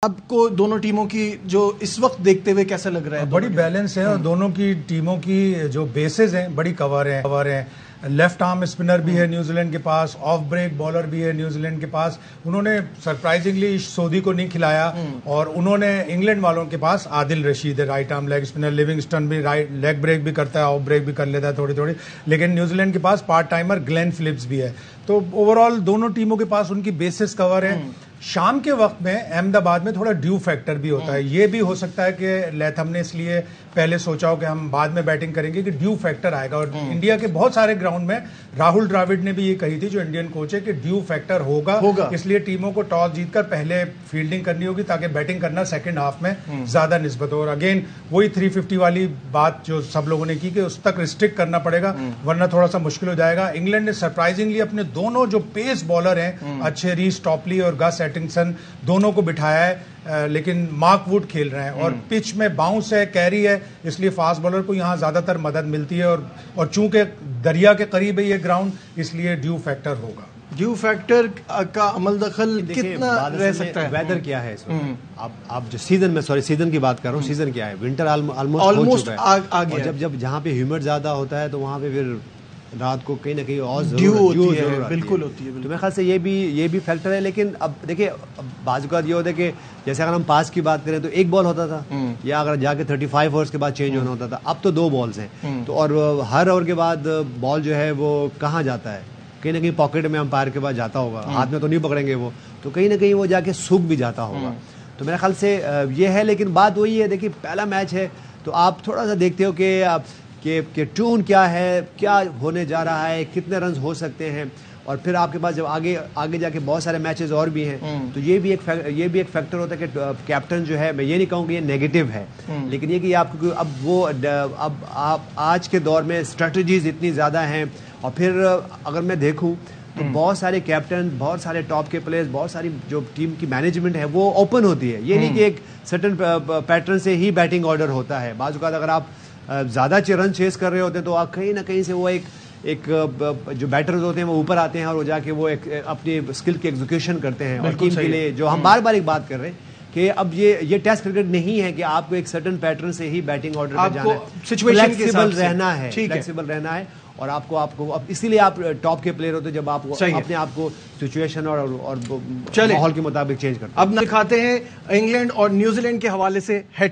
آپ کو دونوں ٹیموں کی جو اس وقت دیکھتے ہوئے کیسا لگ رہا ہے؟ بڑی بیلنس ہے اور دونوں کی ٹیموں کی جو بیسز ہیں بڑی کور ہیں. لیفٹ آرم اسپنر بھی ہے نیوزی لینڈ کے پاس, آف بریک بالر بھی ہے نیوزی لینڈ کے پاس. انہوں نے سرپرائزنگلی سعودی کو نہیں کھلایا اور انہوں نے انگلینڈ والوں کے پاس عادل رشید ہے right arm leg spinner. Livingstone بھی رائٹ لیگ بریک بھی کرتا ہے, آف بریک بھی کر لیتا ہے تھوڑی, لیکن نیوزی لینڈ کے پاس پارٹ ٹائمر گلین فلپس بھی ہے. تو اوور آل دونوں ٹیموں کے پاس ان کی بیسز کور ہیں. شام کے وقت میں احمد آباد میں تھوڑا ڈیو فیکٹر بھی ہوتا ہے. یہ بھی ہو سکتا ہے کہ لیتھم نے اس لیے پہلے سوچا ہو کہ ہم بعد میں بیٹنگ کریں گے کہ ڈیو فیکٹر آئے گا. اور انڈیا کے بہت سارے گراؤنڈ میں راہل ڈراوڈ نے بھی یہ کہی تھی جو انڈین کوچ ہے کہ ڈیو فیکٹر ہوگا, اس لیے ٹیموں کو ٹاس جیت کر پہلے فیلڈنگ کرنی ہوگی تاکہ بیٹنگ کرنا سیکنڈ ہاف میں زیادہ نسبت ہو. اور اگین وہی 350 والی بات جو سب لوگوں نے کی کہ اس تک ریسٹرکٹ کرنا پڑے گا ورنہ تھوڑا سا مشکل ہو جائے گا. انگلینڈ نے سرپرائزنگلی اپنے دونوں جو پیس بالر ہیں اچھے ریس ٹاپلی اور گس ایٹنگسن دونوں کو بٹھایا ہے, لیکن مارک ووڈ کھیل رہے ہیں اور پچ میں باؤنس ہے, کیری ہے, اس لیے فاسٹ بالر کو یہاں زیادہ تر مدد ملتی ہے. اور چونکہ دریا کے قریب ہے یہ گراؤنڈ اس لیے ڈیو فیکٹر ہوگا. ڈیو فیکٹر کا عمل دخل کتنا رہ سکتا ہے؟ ویدر کیا ہے اس وقت؟ آپ جو سیزن کی بات کر رہا ہوں, سیزن کیا ہے؟ ونٹر آلموسٹ آ گیا. جب جہاں پہ ہیومڈ زیادہ ہوتا ہے تو وہاں پہ پھر رات کو کہیں نہ کہیں اور بالکل ہوتی ہے. تو میرے خیال سے یہ بھی فیکٹر ہے. لیکن اب دیکھیں بعض اوقات یہ ہوتا ہے کہ جیسے اگر ہم پاس کی بات کریں تو ایک بال ہوتا تھا یا اگر جا کے 35 اوورس کے بعد چینج ہونا ہوتا تھا, اب تو 2 بالز ہیں. تو اور ہر اوور کے بعد بال جو ہے وہ کہاں جاتا ہے, کہیں نہ کہیں پاکٹ میں امپائر کے بعد جاتا ہوگا, ہاتھ میں تو نہیں پکڑیں گے وہ, تو کہیں نہ کہیں وہ جا کے سوکھ بھی جاتا ہوگا. تو میرے خیال سے یہ ہے. لیکن بات وہی ہے, دیکھیے پہلا میچ ہے تو آپ تھوڑا سا دیکھتے ہو کہ ٹون کیا ہے, کیا ہونے جا رہا ہے, کتنے رنز ہو سکتے ہیں. اور پھر آپ کے پاس جب آگے جا کے بہت سارے میچز اور بھی ہیں تو یہ بھی ایک فیکٹر ہوتا ہے کہ کیپٹن جو ہے, میں یہ نہیں کہوں کہ یہ نیگیٹو ہے, لیکن یہ کہ آپ کو اب آج کے دور میں اسٹریٹجیز اتنی زیادہ ہیں. اور پھر اگر میں دیکھوں تو بہت سارے کیپٹن, بہت سارے ٹاپ کے پلیئرز, بہت ساری جو ٹیم کی مینجمنٹ ہے وہ اوپن ہوتی ہے. یہ نہیں کہ ایک سرٹن پیٹرن سے ہی بیٹنگ آرڈر ہوتا ہے. بعض اوقات اگر آپ زیادہ رن چیز کر رہے ہوتے ہیں تو آپ کہیں نہ کہیں سے وہ ایک جو بیٹرز ہوتے ہیں وہ اوپر آتے ہیں اور وہ جا کے وہ اپنی اسکل کی ایگزیکیوشن کرتے ہیں. اور ٹیم کے لیے جو ہم بار بار ایک بات کر رہے ہیں کہ اب یہ ٹیسٹ کرکٹ نہیں ہے کہ آپ کو ایک سرٹن پیٹرن سے ہی بیٹنگ آرڈر پہ جانا ہے, فلیکسیبل رہنا ہے. اور آپ کو اسی لیے آپ ٹاپ کے پلیئر ہوتے ہیں جب آپ اپنے آپ کو سچویشن اور ماحول کے مطابق چینج کرتے ہیں. اب دکھاتے ہیں انگلینڈ اور نیوزی لینڈ کے حوالے سے ہیڈ